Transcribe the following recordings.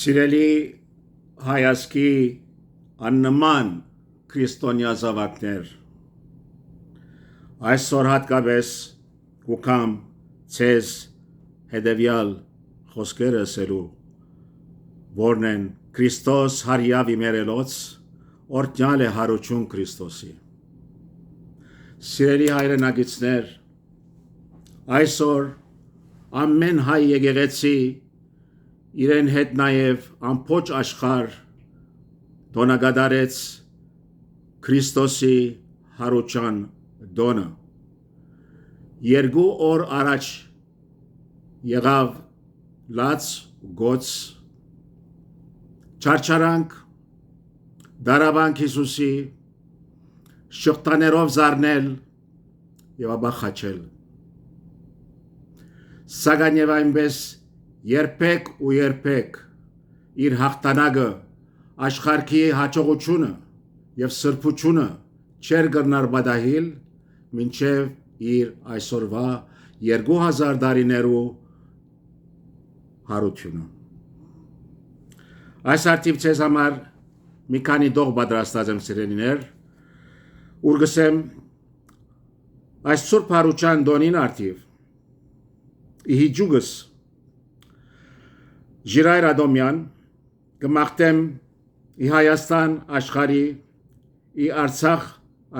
Սիրելի հայացքի աննման քրիստոնյա զավակներ, այսօր հատկապես կուքամ ցեզ հետևյալ խոսքերը ասելու, որն են Քրիստոս հարյավ իմերելոց օրհնյալ է հարություն Քրիստոսի։ Սիրելի հայրենակիցներ, այսօր ամեն հայ եկեղեցի իրեն հետ նաև ամբողջ աշխարհ տոնագադարեց Քրիստոսի հարության դոնը։ Երկու օր առաջ եղավ լաց գոց չարչարանք դարաբանք Հիսուսի շղթաներով զարնել եւ ապա խաչել։ Սակայն եւ այնպես երբեք ու երբեք իր հաղթանակը աշխարհի հաջողությունը եւ սրբությունը չեր գնար բադահիլ մինչեւ իր այսօրվա 2000 տարիներու հարությունը։ Այս արդիվ ցեզ համար մի քանի դող պատրաստած եմ սիրելիներ, ուր գսեմ այս Սուրբ Հարության դոնին արդիվ իհիջուգս Ժիրայր Ադոմյան կմաղթեմ ի Հայաստան աշխարհի, ի Արցախ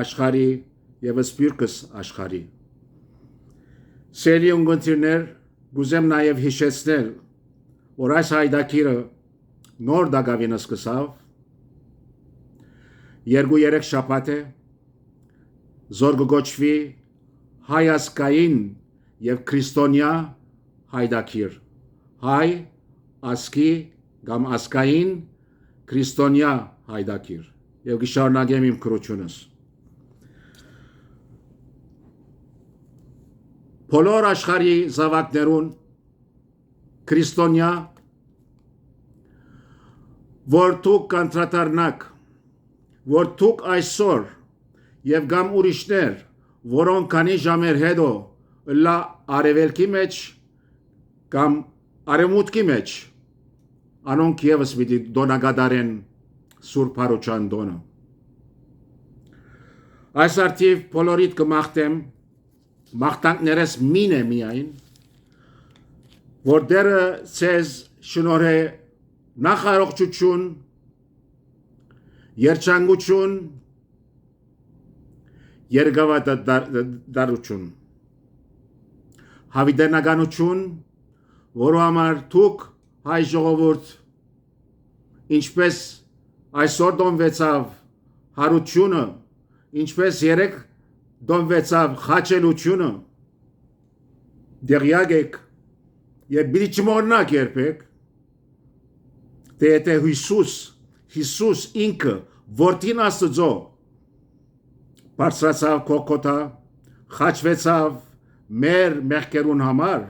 աշխարհի եւ Սփյուռքս աշխարհի։ Սերի ունգընտիրներ, գուզեմ նաեւ հիշեցնել, որ այս հայդակիրը նոր դակավին սկսավ, 2-3 շաբաթ է, զոր կգոչվի հայասկային եւ քրիստոնյա հայդակիր, հայ ասկի կամ ասկային քրիստոնյա հայդակիր, եւ կշարունակեմ իմ քրությունս։ Բոլոր աշխարհի զավակներուն քրիստոնյա, որ դուք կանտրատարնակ, որ դուք այսօր եւ կամ ուրիշներ, որոնք քանի ժամեր հետո լա արևելքի մեջ կամ արևմուտքի մեջ, անոնք եւս պիտի դոնագադարեն Սուրբ Հարության դոնը։ Այս արդիվ բոլորիդ կմաղթեմ, մաղթանքներս մին է միայն, որ դերը ցեզ շնորհե նախարողջություն, երջանկություն, երկավատարություն, հավիտենականություն, որը համար դուք հայ ժողովուրդ, ինչպես այսօր դոնվեցավ հարությունը, ինչպես երեք դոնվեցավ խաչելությունը, դեղյակ եք եւ պիտի չմոռնաք երբեք, թե եթե Հիսուս ինքը որդին Աստծո բարձրացավ կոկոտա, խաչվեցավ մեր մեղքերուն համար,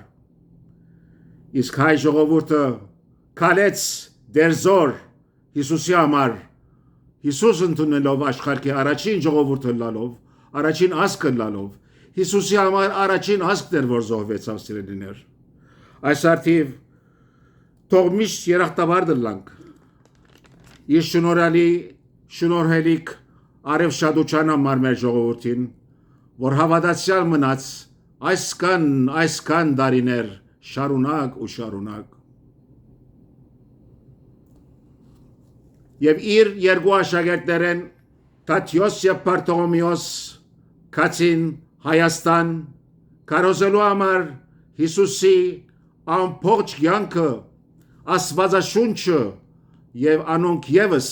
իսկ հայ ժողովուրդը քալեց դերձոր Հիսուսի համար, Հիսուս ընդունելով աշխարհի առաջին ժողովուրդը լալով, առաջին ազգը լալով, Հիսուսի համար առաջին ազգն էր, որ զոհվեցավ սիրելիներ։ Այս արդիվ թող միշտ երախտաբար դլանք, իր շնորհելիք արևշադության համար մեր ժողովրդին, որ հավատացյալ մնաց այսքան դարիներ շարունակ ու շարունակ։ Եվ իր երկու աշակերտներեն Թադեոս եւ Բարտոլոմեոս կացին Հայաստան կարոզելու համար Հիսուսի ամբողջ կյանքը, Աստվածաշունչը եւ անոնք եւս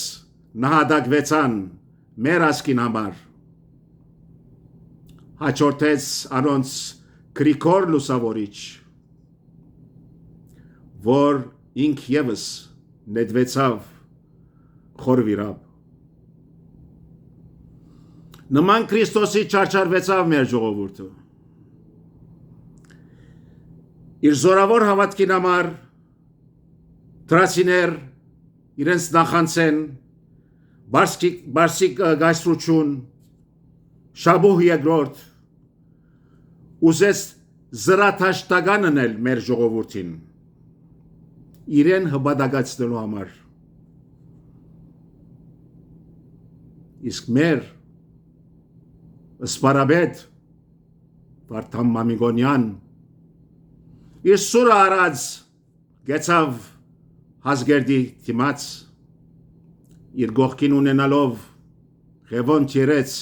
նահատակվեցան մեր ազգին համար։ Հաջորդեց անոնց Գրիգոր Լուսավորիչ, որ ինք եւս նետվեցավ խորվիրապ։ Նման Քրիստոսի չարչարվեցավ մեր ժողովուրդը։ Իր զորավոր հավատքին համար թրացիներ իրենց նախանցեն Բարսիկ գայսրություն, Շաբուհ երկրորդ, ուզեց զրաթաշտական անել մեր ժողովուրդին, իրեն հպատակացնելու համար։ Իսկ մեր սպարաբեդ Վարդան Մամիկոնյան իր սուրը արած գեցավ Հազգերդի դիմաց, իր գողքին ունենալով Ղևոն տիրեց,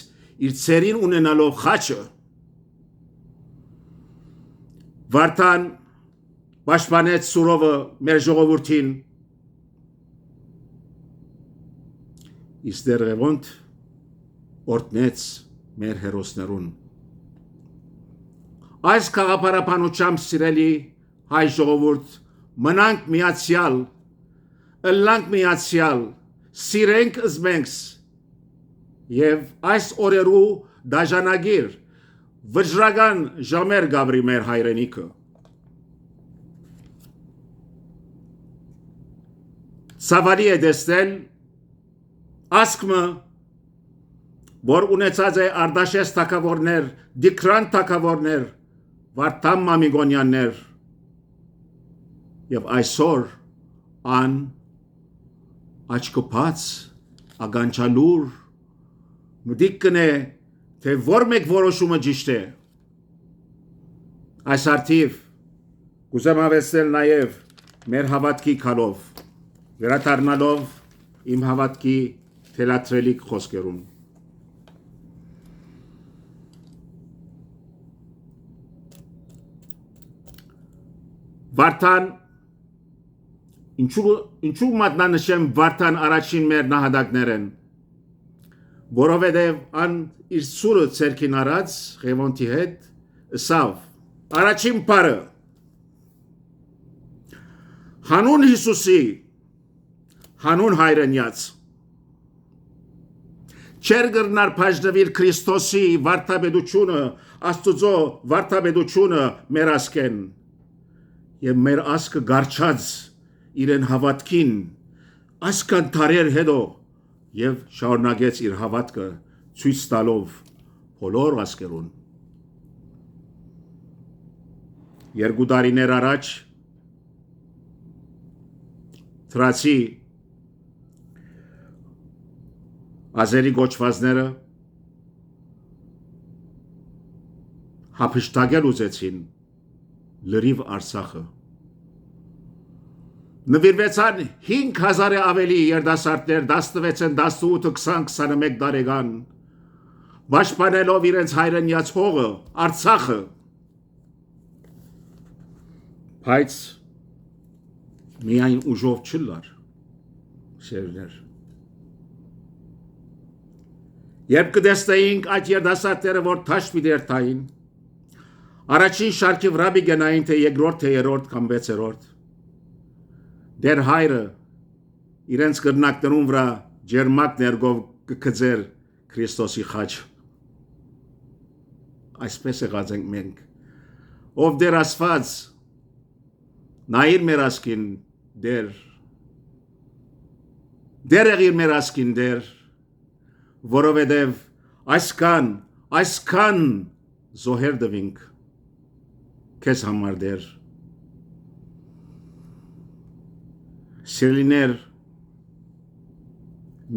իր ցերին ունենալով խաչը, Վարդան պաշտպանեց սուրովը մեր ժողովրդին, իսկ դեր Ղևոնդ օրտնեց մեր հերոսներուն։ Այս քաղաքապարապանությամբ սիրելի հայ ժողովուրդ, մնանք միացյալ, ըլլանք միացյալ, սիրենք զմենքս եւ այս օրերու դաժանագիր վճռական ժամեր գաբրի մեր հայրենիքը։ Սավալի է դեսնել ասկմը, որ ունեցած է Արդաշես թագավորներ, Դիկրան թագավորներ, Վարդան Մամիկոնյաններ եւ այսօր ան աչքոփած ագանչալուր մտիկ կնե թե որ մեկ որոշումը ճիշտ է այս արդիվ կուզեմ ավելցնել նաև մեր հավատքի քալով վերադառնալով իմ հավատքի թելաթրելիք խոսքերուն Վարդան ինչու մատնանշեմ Վարդան առաջին մեր նահատակներն որովհետև ան իր սուրը ցերքին արած Ղևոնտի հետ ըսավ առաջին բարը հանուն Հիսուսի հանուն հայրենյաց չեր գրնար բաժնվել Քրիստոսի վարդապետությունը Աստուծո վարդապետությունը մեր ասկեն եւ մեր ասկը գարչած իրեն հավատքին ասկան տարեր հետո եւ շարունակեց իր հավատքը ցույց տալով բոլոր ասկերուն երկու տարիներ առաջ Թրացի ազերի գոչվածները հափշտակել ուզեցին լրիվ Արցախը նվիրվեցան 5000 ավելի երդասարտներ 16-ն 18 20 21 տարեկան պաշտպանելով իրենց հայրենյաց հողը Արցախը բայց միայն ուժով չլար շերներ երբ կտեսնեինք այդ երդասարտները որ թաշ մի դերտային Առաջին շարքի վրա բիգենային թե երկրորդ թե երրորդ կամ վեցերորդ դեր հայրը իրենց կրնակներուն վրա ջերմակ ներգով կգծեր Քրիստոսի խաչ այսպես եղած ենք մենք ով դեր ասված նայիր մեր ասկին դեր եղիր մեր ասկին դեր որովհետև այսքան զոհեր դվինք քեզ համար դեր Սիրելիներ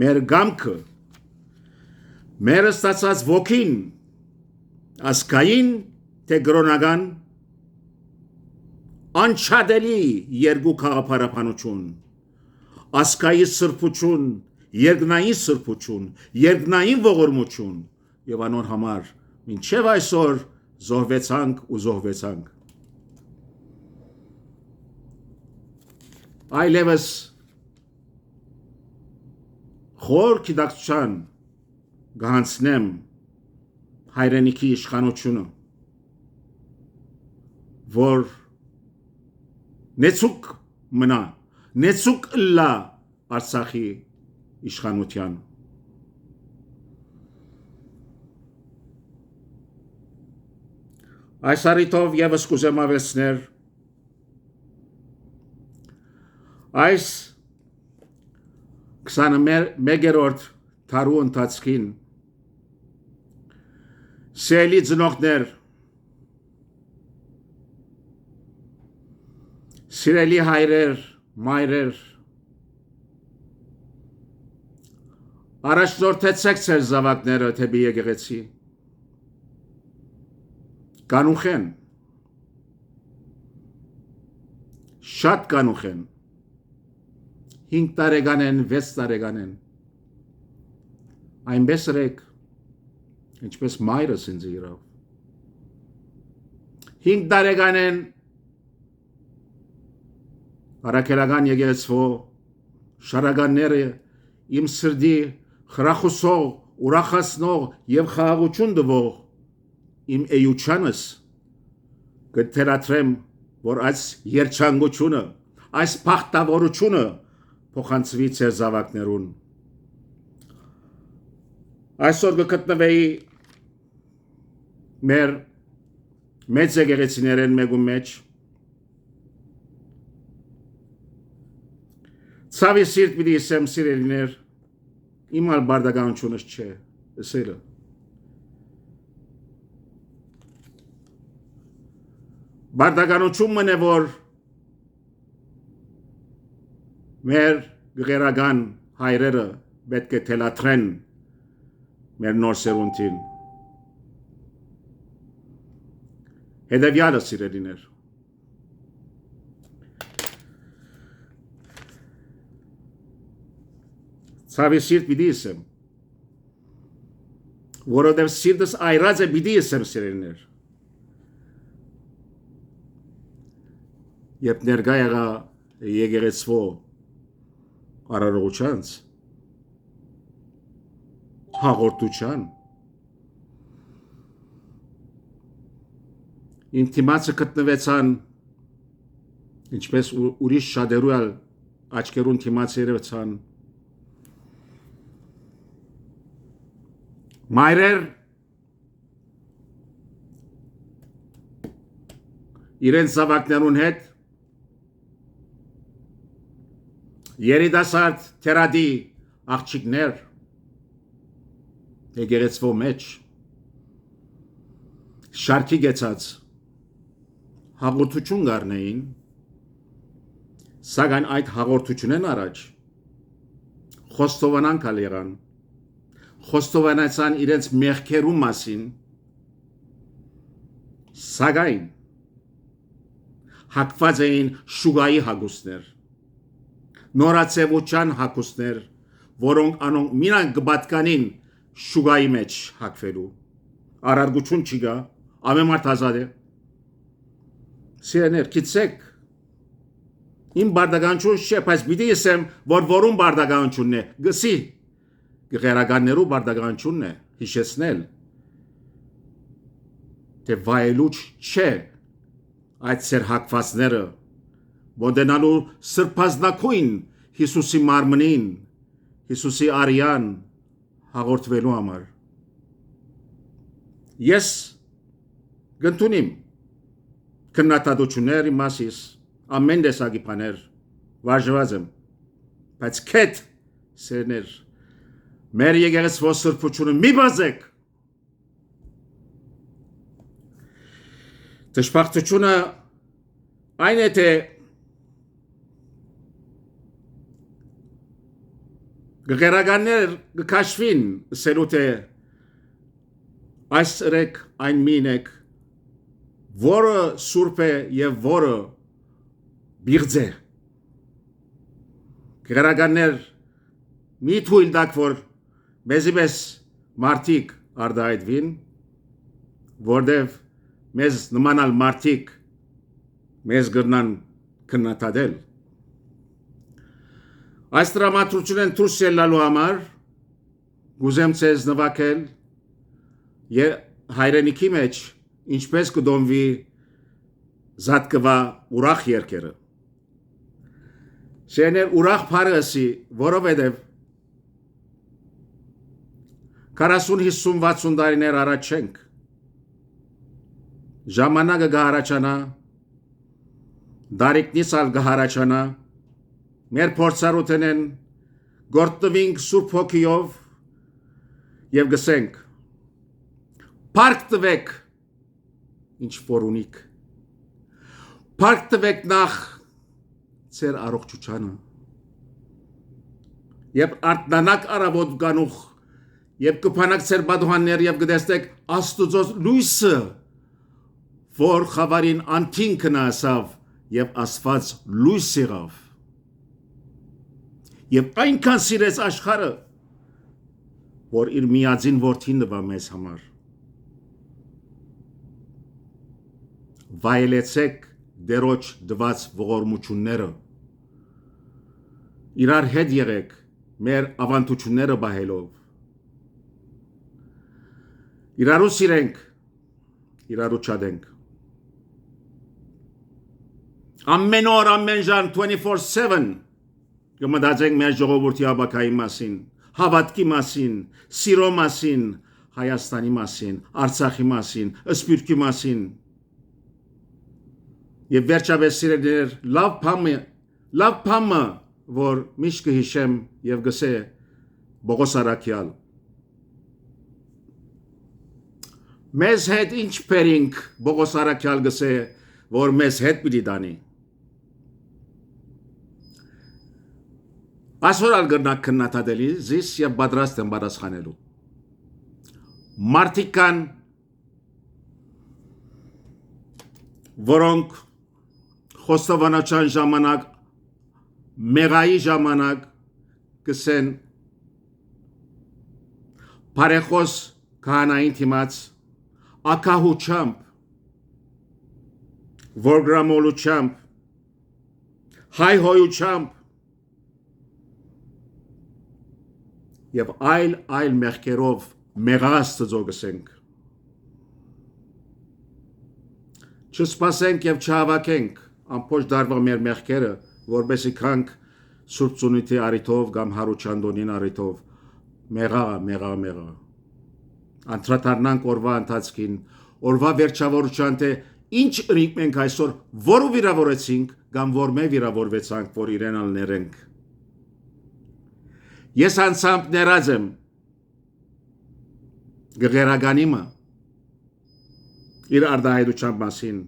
մեր գամքը մեր ստացած ոգին ասկային թե գրոնական անչադելի երկու քաղաքապարապանություն ասկայի սրբություն երկնային սրբություն երկնային ողորմություն եւ անոր համար մինչեւ այսօր զոհվեցանք ու զոհվեցանք այլևս խոր գիտակցության գանցնեմ հայրենիքի իշխանությունը որ նեցուկ մնա նեցուկ լա Արցախի իշխանության այս առիթով եւս կուզեմ ավելցնել այս 21-րդ տարու ընթացքին սելի ծնողներ սիրելի հայրեր մայրեր առաջնորդեցեք ձեր զավակները թեպի եկեղեցի կանուխեն շատ կանուխեն 5 տարեկան են 6 տարեկան են այնպես ըրեք ինչպես մայրս ինձ իրավ 5 տարեկան են Արաքելական եկեղեցու շարականները իմ սրդի խրախուսող, ուրախացնող եւ խաղաղություն տվող իմ էությունս կթերատրեմ, որ այս երջանկությունը, այս փախտավորությունը փոխանցվի ձեր զավակներուն։ Այսօր կգտնվեի մեր մեծ եկեղեցիներեն մեկու մեջ Ցավի սիրտ պիտի ասեմ սիրելիներ, իմ ալ բարդականությունս չէ, ասելը։ Բարդականություն մն է, որ մեր գերական հայրերը պետք է թելաթրեն մեր նոր սերունդին։ Հետևյալը սիրելիներ։ Ցավի սիրտ պիտի ասեմ, որովհետև սիրտս այրած է պիտի ասեմ սիրելիներ։ Երբ ներկա եղա եկեղեցվո արարողությանց, հաղորդության, իմ թիմացը գտնվեցան, ինչպես ուրիշ շատերու աչքերուն թիմացը երևցան, մայրեր իրենց զավակներուն հետ երիտասարդ թերադի աղջիկներ եկեղեցվո մեջ շարքի գեցած հաղորդություն գարնեին, սակայն այդ հաղորդությունեն առաջ խոստովանան կալ եղան, խոստովանացան իրենց մեղքերու մասին, սակայն հակված էին շուգայի հագուստներ, նորացևության հագուստներ, որոնք անոնք մինան կպատկանին շուգայի մեջ հակվելու, արարգություն չի գա, ամեն մարդ ազատ է, սիրեներ, գիտեք, իմ բարդականություն չէ, բայց պիտի ասեմ, որ որում բարդականությունն է, գսի, գեղերականներու բարդականությունն է, հիշեցնել, թե վայելուչ չէ այդ սեր հակվածները, ոտենալու սրբազնակույն Հիսուսի մարմնին, Հիսուսի արյան հաղորդվելու համար։ Ես գնդունիմ քննադատություններ իմ մասիս, ամեն տեսակի բաներ վարժված եմ, բայց քեթ սերներ, մեր եկեղեցվո սրբությունը մի բազեք, դժբախտությունը այն է, թե գեղերականներ կքաշվին, ասելու թե այս ըրեք, այն մինեք, որը սուրբ է և որը բիղձ է։ Գեղերականներ մի թույլ տաք, որ մեզի պես մարդիկ արդայդվին, որտև մեզ նմանալ մարդիկ մեզ գրնան քննադատել։ Այս տրամադրությունն դուրս ելնալու համար գուզեմ ձեզ նվագել հայրենիքի մեջ ինչպես կդոմվի զատկվա ուրախ երկերը։ Շեներ ուրախ փարը ասի, որովհետև 40, 50, 60 տարիներ առաջ չենք։ Ժամանակը կհարաճանա, դարիքնից ալ կհարաճանա, մեր փորձառութենեն գործտվինք Սուրբ Հոգիով և գսենք, փառք տվեք, ինչ որ ունիք, փառք տվեք նախ ձեր առողջությանը, և արթնանաք առավոտ գանուխ, և կփանաք ձեր պատուհաններ և կտեսնեք Աստուծո լույսը, որ խավարին անթին կնասավ և Աստված լույս եղավ, և այնքան սիրեց աշխարհը, որ իր միածին որդին տվա մեզ համար։ Վայելեցեք դերոջ դված ողորմությունները, իրար հետ եղեք մեր ավանդությունները բահելով, իրարու սիրենք, իրարու չադենք, ամեն օր, ամեն ժամ 24/7 կմտածենք մեր ժողովրդի ապագայի մասին, հավատքի մասին, սիրո մասին, Հայաստանի մասին, Արցախի մասին, Սփյուռքի մասին։ Եվ վերջապես սիրելիներ, լավ բամը, որ միշտ կհիշեմ և գսե Պողոս առաքյալ։ Մեզ հետ ինչ բերինք, Պողոս առաքյալ գսե, որ մեզ հետ պիտի տանի։ Այսօր ալգրնակ քննադատելի զիս եւ պատրաստ եմ պատասխանելու։ Մարդիկ կան, որոնք խոստովանության ժամանակ, մեղայի ժամանակ կսեն բարեխոս քահանային թիմած ակահուչամբ, որգրամոլությամբ, հայհոյությամբ եւ այլ մեղքերով մեղած ծծոգսենք։ Չսպասենք եւ չհավաքենք ամբողջ դարվա մեր մեղքերը, որբեսի քանք Սուրբ Ծնունդի առիթով կամ Հարուչանդոնին առիթով մեղա։ Անդրադառնանք օրվա ընթացքին, օրվա վերջավորության թե ինչ ըրինք մենք այսօր որու վիրավորեցինք կամ որ մե վիրավորվեցանք, որ իրեն ալներենք։ Ես անցամբ ներած եմ գղերագանիմը իր արդահայտության մասին,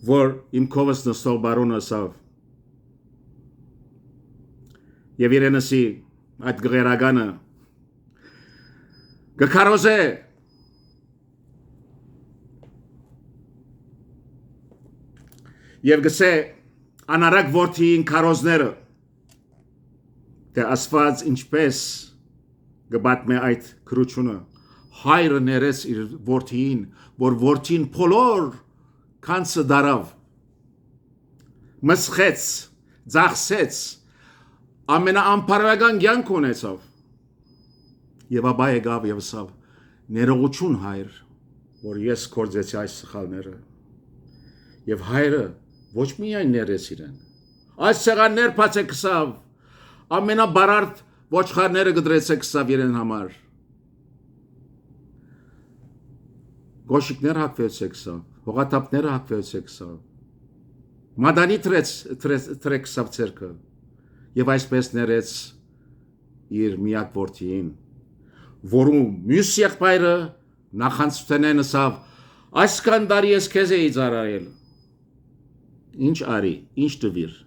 որ իմ քովս նստող բարոնը ասավ եւ իրենսի այդ գղերագանը գքարոզե եւ գսե անարակ որդիին քարոզները թե ասված ինչպես գբատմե այդ քրությունը հայրը ներեց իր որդիին, որ որդին փոլոր կանցը դարավ, մսխեց, ձախսեց, ամենաանպարական կյանք ունեցավ, եւ ապա եկավ եւ ասավ, ներողություն հայր, որ ես կործեցի այս սխալները, եւ հայրը ոչ միայն ներեց իրեն, այս սեղաններ բացեք սավ, ամենաբարարդ ոչխարները գդրեցեք սավ իրեն համար, գոշիկներ հակվեցեք սավ, հողատապները հակվեցեք սավ, մադանի թրեք սավ ցերկը, եւ այսպես ներեց իր միակ որդիին, որում մյուս եղբայրը նախանցութենեն ասավ, այսքան տարի ես քեզ էի ծառայել, ինչ արի, ինչ տվիր,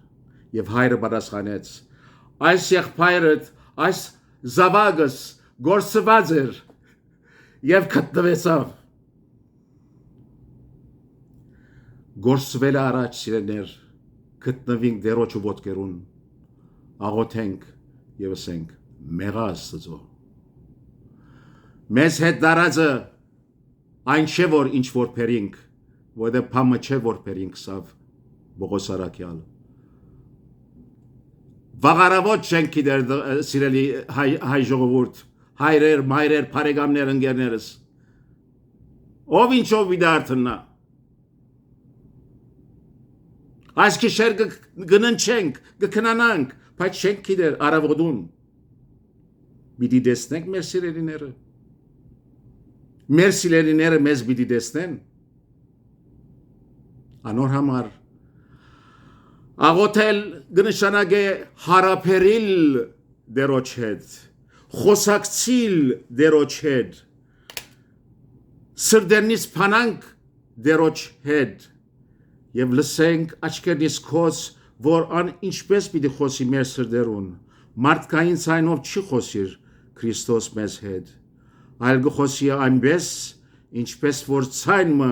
եւ հայրը պատասխանեց, այս եղբայրդ, այս զավակս գործված էր եւ գտնվեցավ։ Գործվել առաջ սիրեներ, գտնվինք դերոջու ոտքերուն, աղոթենք եւ ասենք մեղա Աստծո։ Մեզ հետ դարածը այն չէ որ ինչ որ փերինք, որովհետեւ փամը չէ որ փերինք սավ Բողոսարակյալ։ Վաղարավոտ չենք իդեր սիրելի հայ ժողովուրդ, հայրեր, մայրեր, բարեկամներ, ընկերներս։ Ով ինչով վիդարտնա։ Այս գիշեր գննչենք, գքնանանք, բայց չենք գիտեր արավոտուն։ Պիտի տեսնենք մեր սիրելիները։ Մեր սիրելիները մեզ պիտի տեսնեն։ Անոր համար աղոթել գնշանագե հարապերիլ դերոջ հետ, խոսակցիլ դերոջ հետ, սրդերնից փանանք դերոջ հետ, եւ լսենք աչքերնից քոս, որ ան ինչպես պիտի խոսի մեր սրդերուն, մարդկային ցայնով չի խոսիր Քրիստոս մեզ հետ, այլ գխոսի այնպես, ինչպես որ ցայնը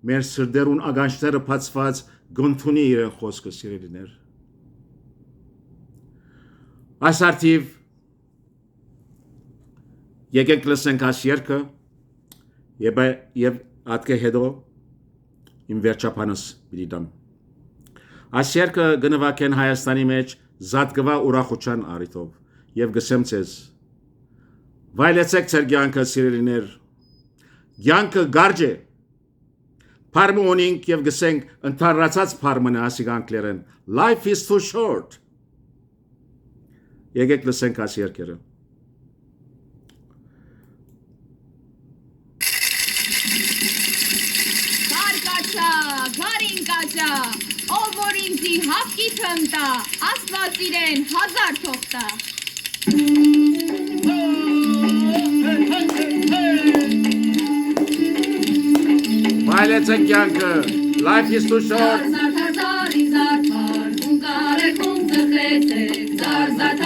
մեր սրդերուն ագանչները բացված գոնթունի իրեն խոսքը սիրելիներ։ Այս արդիվ եկեք լսենք այս երգը եւ ատկե հետո իմ վերջապանս պիտի դամ։ Այս երգը գնվակեն Հայաստանի մեջ զատկվա ուրախության առիթով եւ գսեմ ցեզ վայելեցեք ձեր կյանքը սիրելիներ, կյանքը գարջ է, Փարմը ունենք եւ գսենք ընդհանրացած փարմանը ասիկ անգլերեն Life is too short։ Եկեք լսենք այս երգերը։ Գարինկաճա, ով որ ինձի հապկի թմտա, աստված իրեն 1000 թողտա։ Վայելեցեք կյանքը, life is too short։ Զարզար, զարզար, ունկարեք, ում ծխեցեք, զարզար,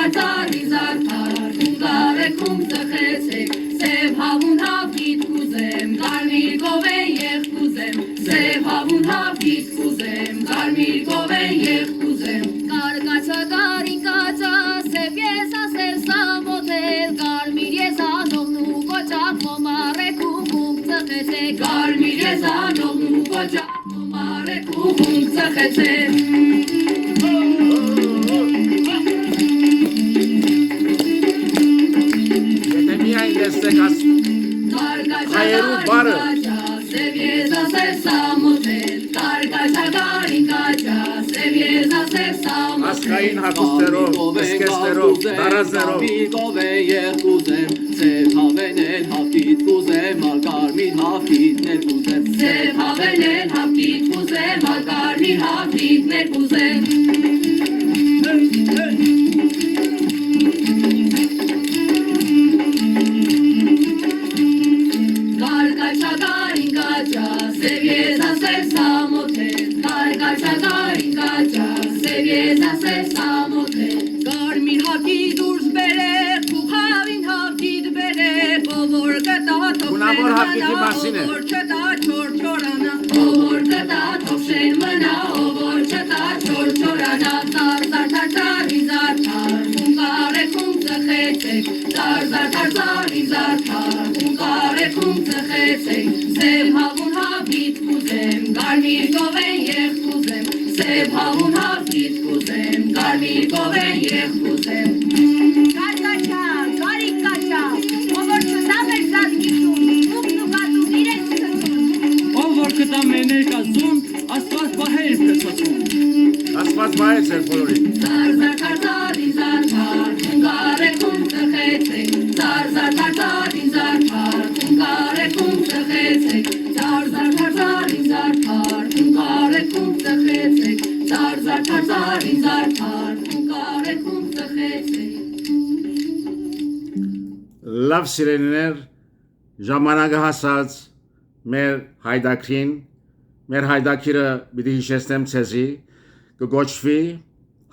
գովեն եւ կուզեմ Կարգացա կարինկացա սև ես ասել սամոթել Կարմիր եզանողն ու կոճակ մոմարեք ու խունք ծխեցեք Կարմիր եզանողն ու կոճակ մոմարեք ու խունք ծխեցեք Եթե միայն լսեք հայերու բարը Սև ես ասել սամոթել Կարգացա կարինկացա սև ես ասել սամոթել ասկային հագուստերով, սկեսներով, տարազերով Գովե երկուզեմ, ծև հավենել հավկիտ կուզեմ, ալկարմին հավկիտներ կուզեմ Սև հավենել հապկիտ կուզեմ, ալկարմիր հապկիտներ կուզեմ Կարգացա կարինկացա, սև ես ասել սամոթել Կարգացա կարինկացա, սև ես ասել սամոթել Կարմիր հապկիտ դուրս բերեք, խուխավին հապկիտ բերեք Ով որ կտա Գունավոր հապկիտի մասին է։ Ով որ չտա չոր չորանա Ով որ կտա թողշեն մնա Ով որ չտա չոր չորանա Ծար ծար ծար ծարի զարդար Խունկարեք խունք ծխեցեք Ծար ծար ծար ծարի զարդար Խունկարեք խունք ծխեցեք Սև հավուն հապկիտ կուզեմ Կարմիր գովեն եխ կուզեմ Սև հավուն հապկիտ կուզեմ Կարմիր գովեն եխ կուզեմ Կարգացա, կարինկացա Ով որ չտա մեր զատկիցում Ուկն ու կատում իրենց ծծում Ով որ կտա մեր ներկազում, աստված պահեր կծծում ասված բայեց էր բոլորին Ծար ծար ծար ծարի զարդար Խունկարեք խունք ծխեցեք Ծար ծար ծար ծարի զարդար Խունկարեք խունք ծխեցեք Ծար ծար ծար ծարի զարդար Խունկարեք խունք ծխեցեք Ծար ծար ծար ծարի զարդար Խունկարեք խունք ծխեցեք լավ սիրելիներ ժամանակը հասած մեր հայդակրին մեր հայդակիրը պիտի հիշեցնեմ ցեզի կգոչվի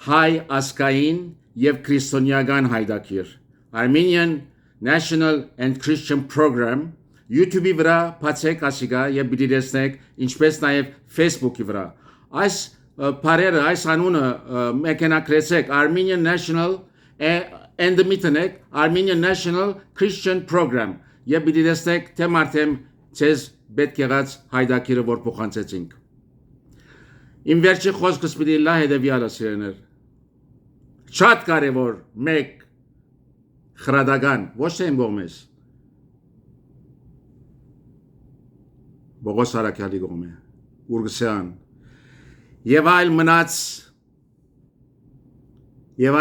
հայ ասկային եւ քրիստոնեական հայդակիր Armenian National and Christian Program YouTube-ի վրա բացեք ասիգա եւ պիտի տեսնեք ինչպես նաեւ Facebook-ի վրա այս բարերը այս անունը մեկնարկեցեք Armenian National and the միտենեք Armenian National Christian Program եւ պիտի տեսնեք թե մարդեմ ցեզ պետք եղած հայդակիրը որ փոխանցեցինք Իմ վերջի խոսքս պիտի լա հետևյալը սիրեներ շատ կարևոր մեկ խրադական ոչ թե իմ կողմից Բողոս Արաքյալի կողմը Ուրգսյան եւ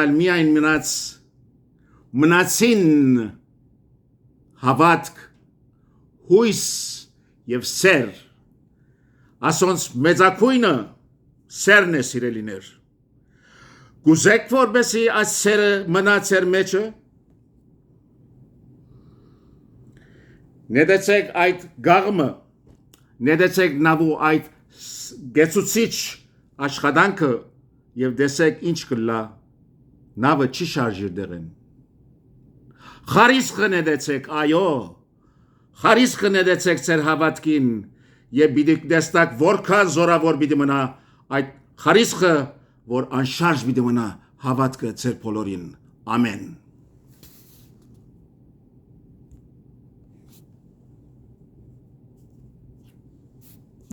այլ միայն մնացին հավատք հույս եւ սեր ասոնց մեծակույնը սերն է սիրելիներ գուզեք որբեսի այս սերը մնա ձեր մեջը նետեցեք այդ գաղմը նետեցեք նավու այդ գեցուցիչ աշխատանքը եւ դեսեք ինչ կլա նավը չի շարժիր դերեն խարիսխը նետեցեք այո խարիսխը նետեցեք ձեր հավատքին եւ պիտի դեստակ որքան զորավոր պիտի մնա այդ խարիսխը որ անշարժ պիտի մնա հավատքը ձեր բոլորին ամեն